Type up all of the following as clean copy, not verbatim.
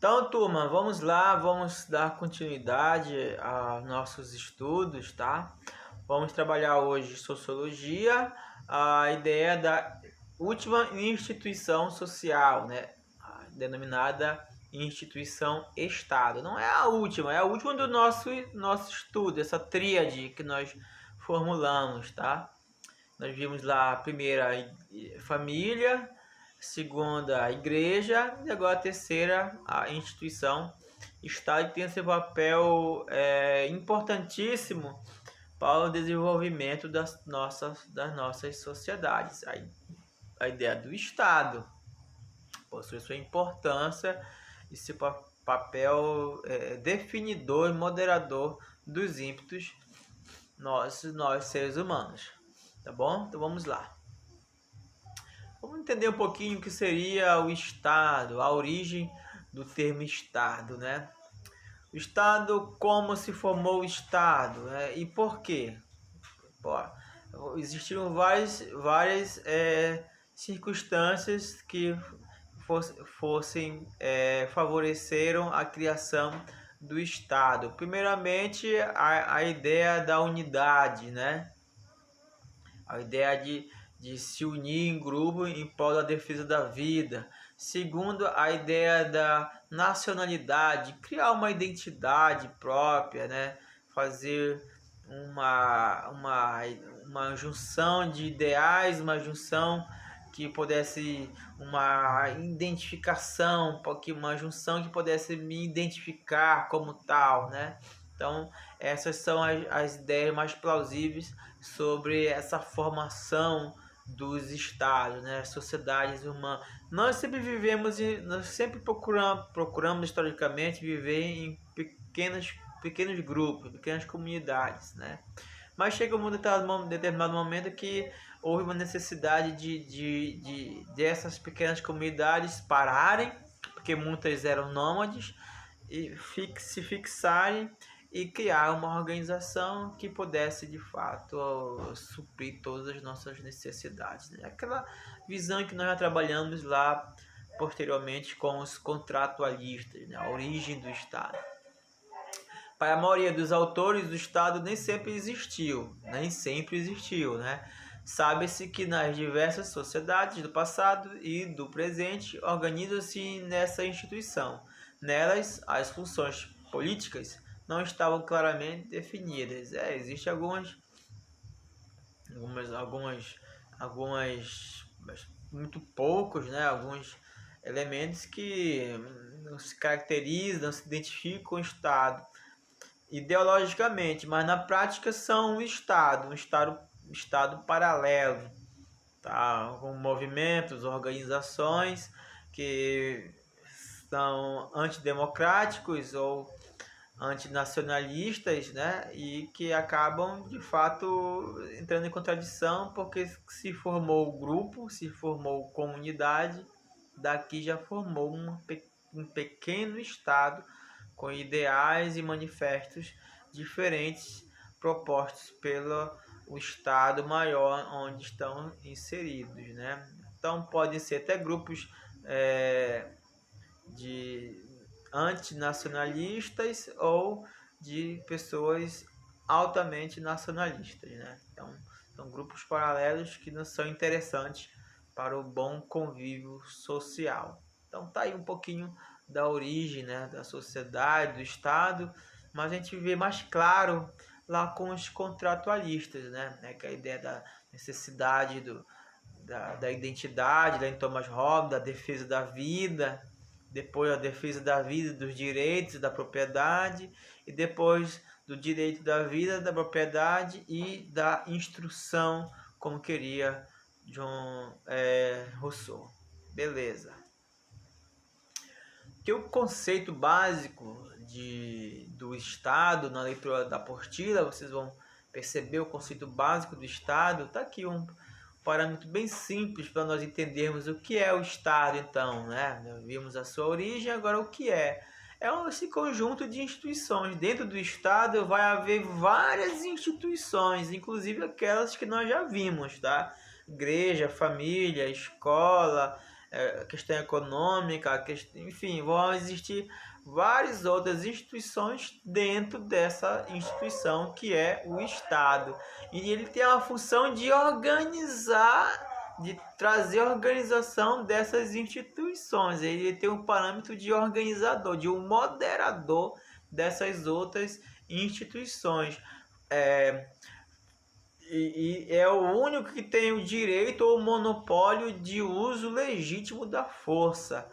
Então, turma, vamos lá, vamos dar continuidade aos nossos estudos, tá? Vamos trabalhar hoje sociologia, a ideia da última instituição social, né? Denominada instituição Estado. Não é a última, é a última do nosso estudo, essa tríade que nós formulamos, tá? Nós vimos lá a primeira família, segunda a igreja e agora a terceira a instituição Estado, que tem seu papel importantíssimo para o desenvolvimento das nossas sociedades. A ideia do Estado possui sua importância e seu papel definidor e moderador dos ímpetos nós seres humanos. Tá bom? Então vamos lá. Vamos entender um pouquinho o que seria o Estado, a origem do termo Estado, né? O Estado, como se formou o Estado, né? E por quê? Existiram várias circunstâncias que favoreceram a criação do Estado. Primeiramente, a ideia da unidade, né? A ideia de se unir em grupo em prol da defesa da vida. Segundo, a ideia da nacionalidade, criar uma identidade própria, né? Fazer uma junção de ideais, uma junção que pudesse, uma identificação, uma junção que pudesse me identificar como tal, né? Então, essas são as ideias mais plausíveis sobre essa formação dos estados, né? Sociedades humanas. Nós sempre procuramos historicamente viver em pequenos grupos, pequenas comunidades, né? Mas chega um determinado momento que houve uma necessidade dessas pequenas comunidades pararem, porque muitas eram nômades, e se fixarem e criar uma organização que pudesse de fato suprir todas as nossas necessidades, né? Aquela visão que nós já trabalhamos lá posteriormente com os contratualistas, né? A origem do Estado. Para a maioria dos autores, o Estado nem sempre existiu, né? Sabe-se que nas diversas sociedades do passado e do presente organizam-se nessa instituição. Nelas, as funções políticas não estavam claramente definidas. Existem mas muito poucos, né? Alguns elementos que não se caracterizam, não se identificam com o Estado ideologicamente, mas na prática são um estado paralelo, tá? Com movimentos, organizações que são antidemocráticos ou antinacionalistas, né? E que acabam de fato entrando em contradição, porque se formou grupo, se formou comunidade, daqui já formou um pequeno estado com ideais e manifestos diferentes propostos pelo Estado maior onde estão inseridos, né? Então podem ser até grupos de antinacionalistas ou de pessoas altamente nacionalistas, né? Então são grupos paralelos que não são interessantes para o bom convívio social. Então tá aí um pouquinho da origem, né, da sociedade, do Estado, mas a gente vê mais claro lá com os contratualistas, né, que é a ideia da necessidade da identidade, lá em Thomas Hobbes, da defesa da vida, depois a defesa da vida, dos direitos, da propriedade, e depois do direito da vida, da propriedade e da instrução, como queria John Rousseau. Beleza. Que o conceito básico do Estado, na leitura da apostila, vocês vão perceber o conceito básico do Estado. Está aqui um parâmetro bem simples para nós entendermos o que é o Estado, então, né? Vimos a sua origem, agora o que é? Esse conjunto de instituições. Dentro do Estado vai haver várias instituições, inclusive aquelas que nós já vimos, tá? Igreja, família, escola, a questão econômica, enfim, vão existir várias outras instituições dentro dessa instituição que é o Estado. E ele tem a função de organizar, de trazer a organização dessas instituições. Ele tem um parâmetro de organizador, de um moderador dessas outras instituições. E é o único que tem o direito ou monopólio de uso legítimo da força,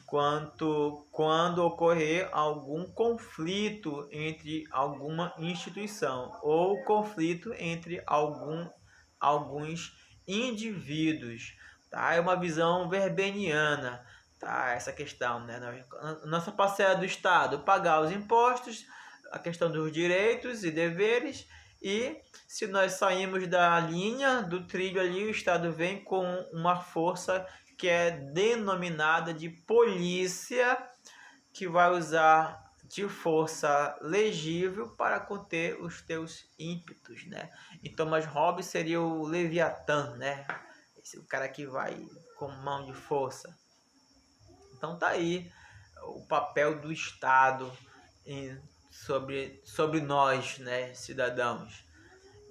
quando ocorrer algum conflito entre alguma instituição ou conflito entre alguns indivíduos. Tá? É uma visão weberiana, tá? Essa questão, né? Nossa parcela do Estado, pagar os impostos, a questão dos direitos e deveres. E se nós saímos da linha, do trilho ali, o Estado vem com uma força que é denominada de polícia, que vai usar de força legível para conter os teus ímpetos, né? E Thomas Hobbes seria o Leviatã, né? Esse é o cara que vai com mão de força. Então tá aí o papel do Estado sobre nós, né, cidadãos.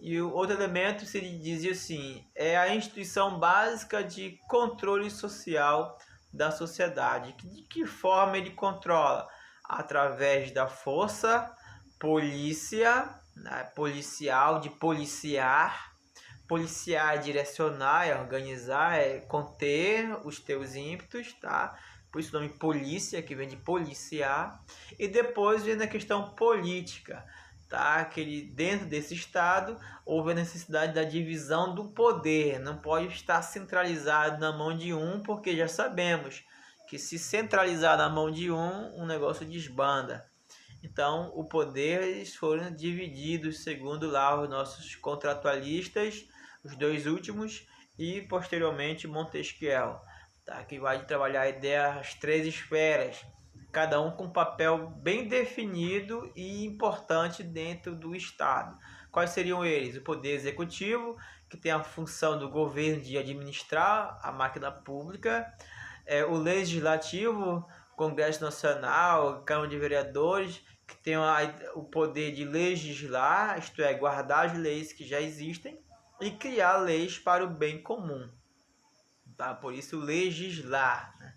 E o outro elemento se dizia assim, é a instituição básica de controle social da sociedade. De que forma ele controla? Através da força, polícia, né, policial, de policiar. Policiar é direcionar, é organizar, é conter os teus ímpetos, tá? Por isso o nome polícia, que vem de policiar. E depois vem a questão política, tá? Que dentro desse Estado houve a necessidade da divisão do poder. Não pode estar centralizado na mão de um, porque já sabemos que se centralizar na mão de um, o negócio desbanda. Então, o poder eles foram divididos segundo lá os nossos contratualistas, os dois últimos, e posteriormente Montesquieu, tá? Que vai trabalhar a ideia das três esferas, cada um com um papel bem definido e importante dentro do Estado. Quais seriam eles? O poder executivo, que tem a função do governo de administrar a máquina pública, o legislativo, Congresso Nacional, Câmara de Vereadores, que tem o poder de legislar, isto é, guardar as leis que já existem e criar leis para o bem comum. Tá? Por isso, legislar, né?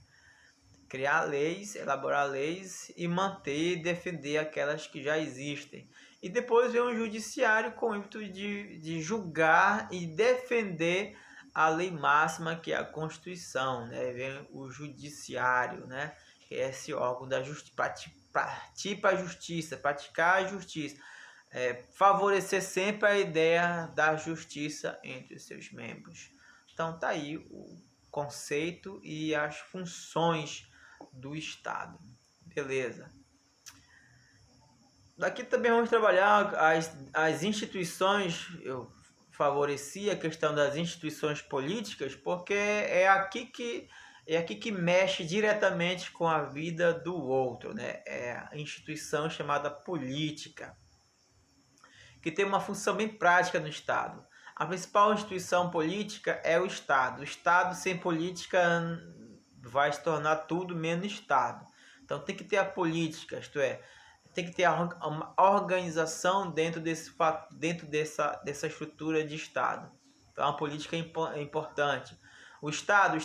Criar leis, elaborar leis e manter e defender aquelas que já existem. E depois vem o judiciário com o ímpeto de julgar e defender a lei máxima, que é a Constituição, né? Vem o judiciário, né? Que é esse órgão da justiça, praticar a justiça, favorecer sempre a ideia da justiça entre os seus membros. Então tá aí o conceito e as funções do Estado. Beleza. Daqui também vamos trabalhar as instituições. Eu favoreci a questão das instituições políticas, porque é aqui que mexe diretamente com a vida do outro, né? É a instituição chamada política, que tem uma função bem prática no Estado. A principal instituição política é o Estado. O Estado sem política vai se tornar tudo menos Estado. Então tem que ter a política, isto é, tem que ter uma organização dentro dessa estrutura de Estado. Então a política é importante. O Estado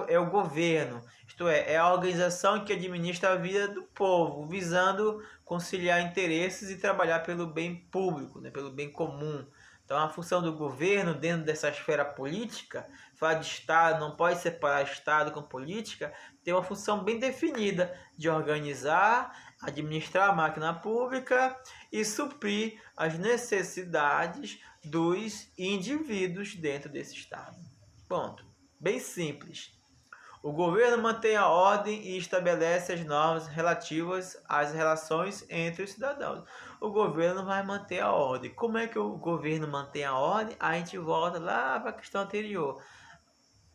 é o governo, isto é a organização que administra a vida do povo, visando conciliar interesses e trabalhar pelo bem público, né, pelo bem comum. Então a função do governo dentro dessa esfera política, falar de Estado, não pode separar Estado com política, tem uma função bem definida de organizar, administrar a máquina pública e suprir as necessidades dos indivíduos dentro desse Estado. Ponto. Bem simples. O governo mantém a ordem e estabelece as normas relativas às relações entre os cidadãos. O governo vai manter a ordem. Como é que o governo mantém a ordem? A gente volta lá para a questão anterior.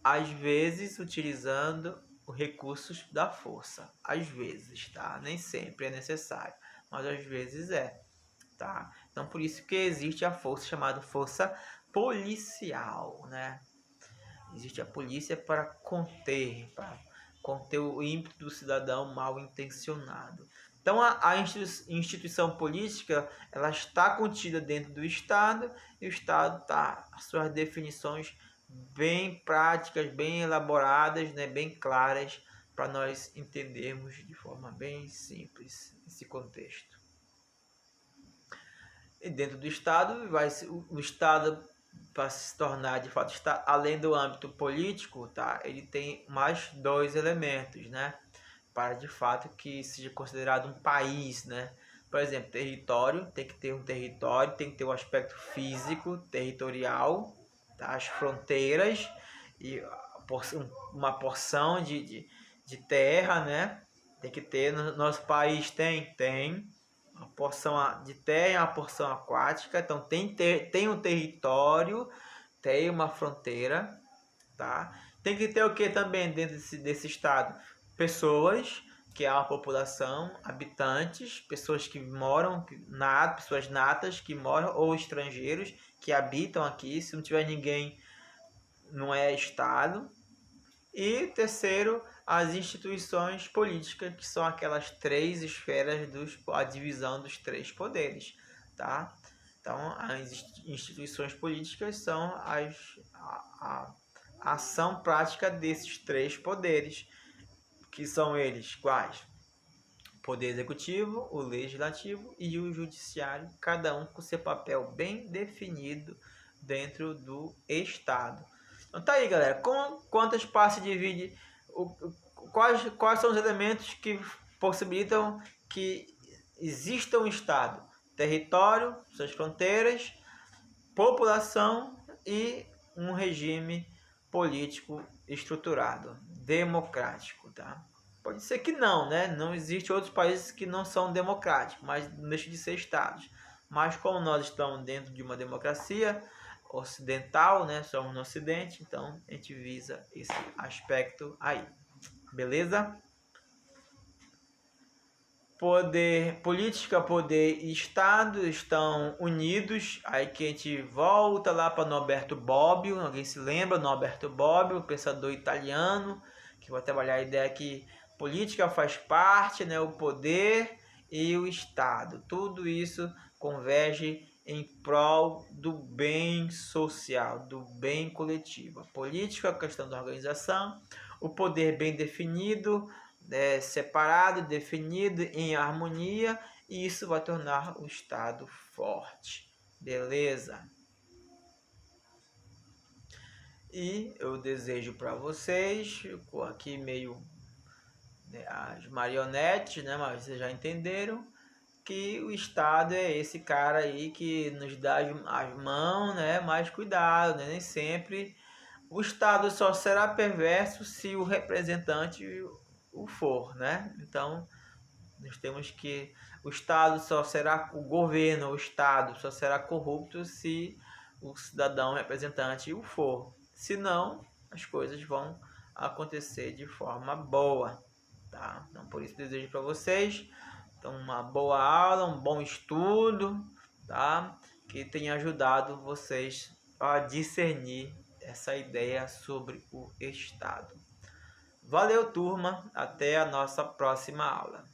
Às vezes utilizando os recursos da força. Às vezes, tá? Nem sempre é necessário, mas às vezes é, tá? Então por isso que existe a força chamada força policial, né? Existe a polícia para conter o ímpeto do cidadão mal intencionado. Então a instituição política, ela está contida dentro do Estado, e o Estado está as suas definições bem práticas, bem elaboradas, né, bem claras, para nós entendermos de forma bem simples esse contexto. E dentro do Estado, o Estado, para se tornar de fato Estado, além do âmbito político, tá, ele tem mais dois elementos, né, para de fato que seja considerado um país, né? Por exemplo, território, tem que ter um território, tem que ter o aspecto físico, territorial, tá? As fronteiras e uma porção de terra, né? Tem que ter, no nosso país tem uma porção de terra e uma porção aquática, então tem um território, tem uma fronteira, tá? Tem que ter o que também dentro desse estado? Pessoas, que é a população, habitantes, pessoas que moram, pessoas natas que moram, ou estrangeiros que habitam aqui. Se não tiver ninguém, não é Estado. E terceiro, as instituições políticas, que são aquelas três esferas, a divisão dos três poderes, tá? Então, as instituições políticas são a ação prática desses três poderes, que são eles quais? O poder executivo, o legislativo e o judiciário, cada um com seu papel bem definido dentro do Estado. Então tá aí, galera, quantas partes divide, quais são os elementos que possibilitam que exista um Estado? Território, suas fronteiras, população e um regime político estruturado, democrático, tá? Pode ser que não, né? Não existe outros países que não são democráticos, mas não deixam de ser estados. Mas como nós estamos dentro de uma democracia ocidental, né? Somos no Ocidente, então a gente visa esse aspecto aí. Beleza? Política, poder e Estado estão unidos. Aí que a gente volta lá para Norberto Bobbio. Alguém se lembra? Norberto Bobbio, pensador italiano, que vai trabalhar a ideia que política faz parte, né, o poder e o Estado. Tudo isso converge em prol do bem social, do bem coletivo. A política é a questão da organização, o poder bem definido, separado, definido, em harmonia, e isso vai tornar o Estado forte. Beleza? E eu desejo para vocês, ficou aqui meio as marionetes, né, mas vocês já entenderam que o Estado é esse cara aí que nos dá as mãos, né, mas cuidado, né, nem sempre o Estado só será perverso se o representante o for, né? Então, nós temos que o Estado só será, o governo, o Estado só será corrupto se o cidadão representante o for. Senão, as coisas vão acontecer de forma boa, tá? Então, por isso desejo para vocês então uma boa aula, um bom estudo, tá? Que tenha ajudado vocês a discernir essa ideia sobre o Estado. Valeu, turma. Até a nossa próxima aula.